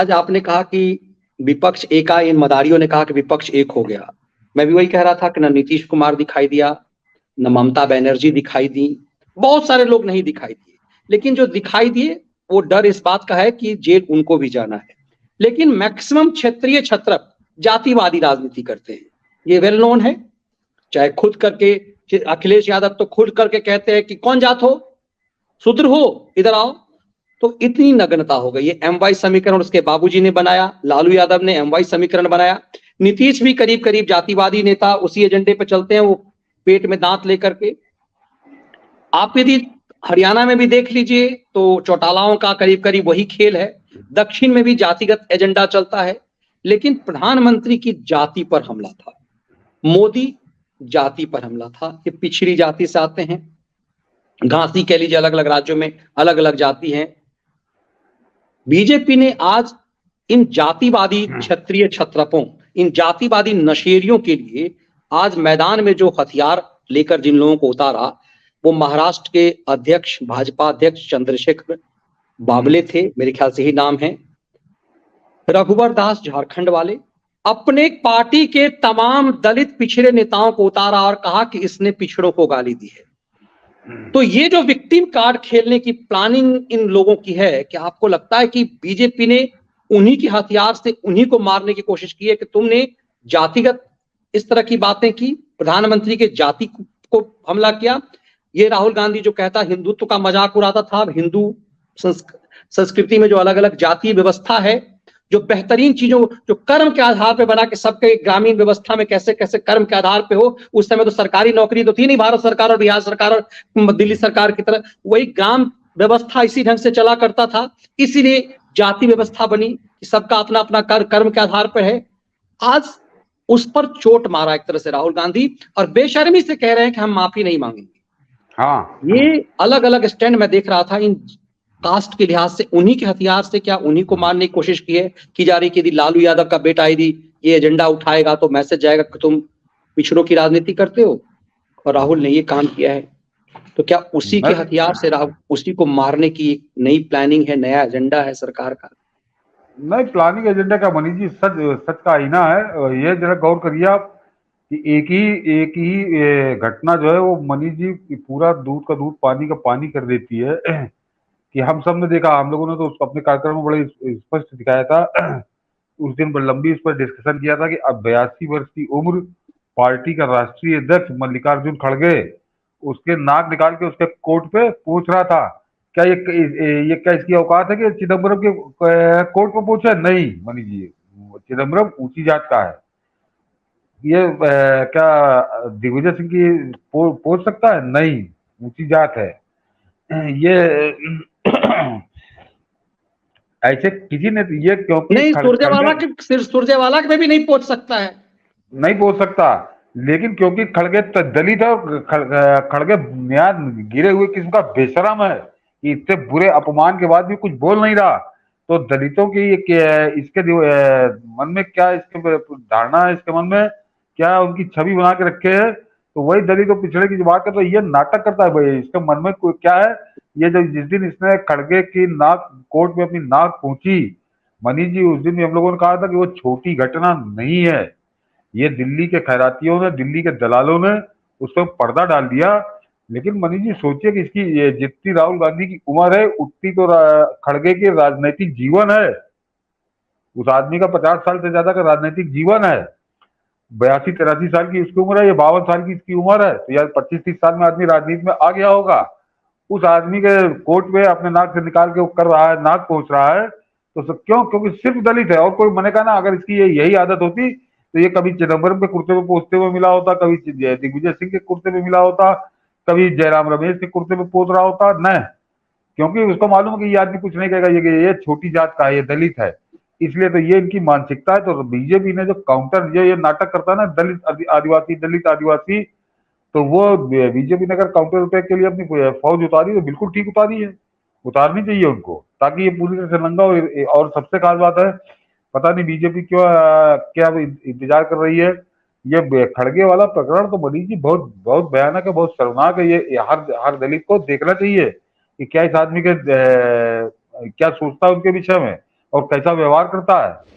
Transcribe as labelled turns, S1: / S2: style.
S1: आज आपने कहा कि विपक्ष एका, इन मदारियों ने कहा कि विपक्ष एक हो गया। मैं भी वही कह रहा था कि न नीतीश कुमार दिखाई दिया, न ममता बनर्जी दिखाई दी, बहुत सारे लोग नहीं दिखाई दिए, लेकिन जो दिखाई दिए वो डर इस बात का है कि जेल उनको भी जाना है। लेकिन मैक्सिमम क्षेत्रीय छत्रप जातिवादी राजनीति करते हैं, ये वेल नोन है। चाहे खुद करके, अखिलेश यादव तो खुद करके कहते हैं कि कौन जात हो, शूद्र हो, इधर आओ। तो इतनी नग्नता हो गई। ये एमवाई समीकरण उसके बाबूजी ने बनाया, लालू यादव ने एमवाई समीकरण बनाया। नीतीश भी करीब करीब जातिवादी नेता उसी एजेंडे पे चलते हैं, वो पेट में दांत लेकर के। आप यदि हरियाणा में भी देख लीजिए तो चौटालाओं का करीब करीब वही खेल है। दक्षिण में भी जातिगत एजेंडा चलता है, लेकिन प्रधानमंत्री की जाति पर हमला था, मोदी जाति पर हमला था। ये पिछड़ी जाति से आते हैं, घासी कह लीजिए, अलग अलग राज्यों में अलग अलग जाति हैं। बीजेपी ने आज इन जातिवादी क्षत्रिय छत्रपों, इन जातिवादी नशेरियों के लिए आज मैदान में जो हथियार लेकर जिन लोगों को उतारा, वो महाराष्ट्र के अध्यक्ष, भाजपा अध्यक्ष चंद्रशेखर बावले थे, मेरे ख्याल से ही नाम है। रघुवर दास झारखंड वाले, अपने पार्टी के तमाम दलित पिछड़े नेताओं को उतारा और कहा कि इसने पिछड़ों को गाली दी है। तो ये जो विक्टिम कार्ड खेलने की प्लानिंग इन लोगों की है, कि आपको लगता है कि बीजेपी ने उन्हीं के हथियार से उन्हीं को मारने की कोशिश की है कि तुमने जातिगत इस तरह की बातें की, प्रधानमंत्री के जाति को हमला किया। ये राहुल गांधी जो कहता हिंदुत्व का मजाक उड़ाता था, हिंदू संस्कृति में जो अलग अलग जातीय व्यवस्था है, जो बेहतरीन चीजों जो कर्म के आधार पे बना के सबके ग्रामीण व्यवस्था में कैसे कैसे कर्म के आधार पे हो। उस समय तो सरकारी नौकरी तो थी नहीं, भारत सरकार और बिहार सरकार और दिल्ली सरकार की तरह, वही ग्राम व्यवस्था इसी ढंग से चला करता था। इसीलिए जाति व्यवस्था बनी कि सबका अपना अपना कर्म के आधार पर है। आज उस पर चोट मारा एक तरह से राहुल गांधी, और बेशर्मी से कह रहे हैं कि हम माफी नहीं मांगेंगे।
S2: हाँ,
S1: ये अलग अलग स्टैंड में देख रहा था। इन कास्ट के लिहाज से उन्हीं के हथियार से क्या उन्हीं को मारने की कोशिश की जा रही कि यदि लालू यादव का बेटा यदि ये एजेंडा उठाएगा तो मैसेज जाएगा कि तुम पिछड़ों की राजनीति करते हो, और राहुल ने ये काम किया है। तो क्या उसी के हथियार से राहुल उसी को मारने की नई प्लानिंग है, नया एजेंडा है सरकार का?
S2: नहीं, प्लानिंग एजेंडा का मनीष जी सच का आईना है। ये जरा गौर करिए आप कि एक ही घटना जो है वो मनीष जी पूरा दूध का दूध पानी का पानी कर देती है। कि हम सब ने देखा, हम लोगों ने तो अपने कार्यक्रम में बड़े स्पष्ट दिखाया था। उस दिन बड़ी लंबी इस पर डिस्कशन किया था कि अब 82 वर्ष की उम्र पार्टी का राष्ट्रीय अध्यक्ष मल्लिकार्जुन खड़गे उसके नाक निकाल के उसके कोर्ट पे पूछ रहा था, क्या ये क्या इसकी औकात है कि चिदम्बरम के कोर्ट पे पूछे? नहीं मनीष जी, चिदम्बरम ऊंची जात का है। ये क्या दिग्विजय सिंह की पूछ सकता है? नहीं, ऊंची जात है। ये ऐसे किसी ने ये क्योंकि
S1: नहीं, सुरजेवाला के भी नहीं पहुंच सकता है,
S2: नहीं पहुंच सकता, लेकिन क्योंकि खड़गे दलित है और खड़गे न्याय गिरे हुए किस्म का बेशरम है कि इतने बुरे अपमान के बाद भी कुछ बोल नहीं रहा। तो दलितों की इसके मन में क्या, इसके धारणा है, इसके मन में क्या उनकी छवि बना के रखे है, तो वही दलित और पिछड़े की जो बात करता है ये नाटक करता है भाई। इसके मन में क्या है, ये जो जिस दिन इसने खड़गे की नाक कोर्ट में अपनी नाक पहुंची मनीष जी, उस दिन भी हम लोगों ने कहा था कि वो छोटी घटना नहीं है। ये दिल्ली के खैरातियों ने, दिल्ली के दलालों ने उस पर पर्दा डाल दिया। लेकिन मनीष जी सोचिए कि इसकी जितनी राहुल गांधी की उम्र है उतनी तो खड़गे के राजनीतिक जीवन है। उस आदमी का 50 साल से ज्यादा का राजनीतिक जीवन है। 82-83 साल की उसकी उम्र है, ये 52 साल की इसकी उम्र है। तो यार 25-30 साल में आदमी राजनीति में आ गया होगा। उस आदमी के कोर्ट में अपने नाक से निकाल के कर रहा है, नाक पहुंच रहा है, तो क्यों? क्योंकि सिर्फ दलित है और कोई मने का ना। अगर इसकी यही आदत होती तो ये कभी चिदम्बरम के कुर्ते में पहुंचते हुए मिला होता, कभी दिग्विजय सिंह के कुर्ते में मिला होता, कभी जयराम रमेश के कुर्ते में पहुंच रहा होता न, क्योंकि उसको मालूम है कि ये आदमी कुछ नहीं कहेगा, ये छोटी जात का है, ये दलित है। इसलिए तो ये इनकी मानसिकता है। तो बीजेपी ने जो काउंटर ये नाटक करता है ना, दलित आदिवासी दलित आदिवासी, तो वो बीजेपी ने अगर काउंटर अटैक के लिए अपनी फौज उतारी तो बिल्कुल ठीक उतारी है, उतारनी चाहिए उनको, ताकि ये पूरी तरह से नंगा हो। और सबसे खास बात है, पता नहीं बीजेपी क्यों क्या इंतजार कर रही है। ये खड़गे वाला प्रकरण तो मनीष जी बहुत बहुत भयानक है, बहुत शर्मनाक है। ये हर दलित को देखना चाहिए कि क्या इस आदमी के क्या सोचता है उनके विषय में। और कैसा व्यवहार करता है।